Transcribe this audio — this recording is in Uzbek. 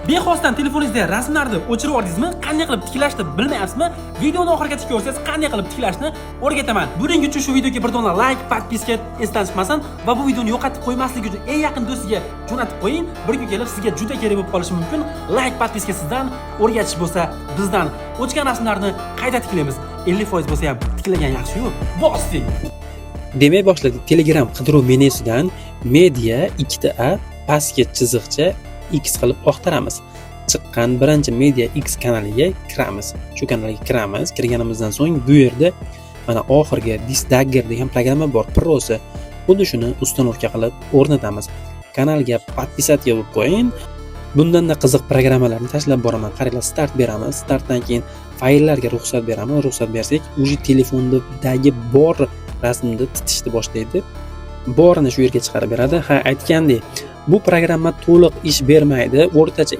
Bexosdan telefoningizda rasmlarni o'chirib oldingizmi? Qanday qilib tiklashni bilmayapsizmi? Videoni oxirigacha ko'rsangiz qanday qilib tiklashni o'rgataman. Buning uchun shu videoga bir dona like, podpiska esdan chiqmasin va bu videoni yo'qotib qo'ymaslik uchun eng yaqin do'stiga jo'natib qo'ying. Bir kun kelib sizga juda kerak bo'lib qolishi mumkin. Like, podpiska sizdan, o'rgatish bo'lsa bizdan. O'chgan rasmlarni qayta tiklaymiz. 50% bo'lsa ham tiklagan yaxshi-ku. Bosdik. Demak boshladik. Telegram qidiruv menyusidan media 2ta pastga chiziqcha X qilib oqtaramiz. Chiqqan birinchi media X kanaliga kiramiz. Shu kanalga kiramiz. Kirganimizdan so'ng bu yerda mana oxirgi Dagger degan programma bor, Pro'si. Xuddi shuni uстановка qilib o'rnatamiz. Kanalga podpisatga bo'lib qo'ying. Bundan-da qiziq programmalarni tashlab boraman. Qaranglar, start beramiz. Startdan keyin fayllarga ruxsat beramiz. Ruxsat bersak, uje telefondagi bor rasmni titishni boshlaydi. Borini shu yerga chiqarib beradi. Ha, aytgandek, bu programma to'liq ish bermaydi. O'rtacha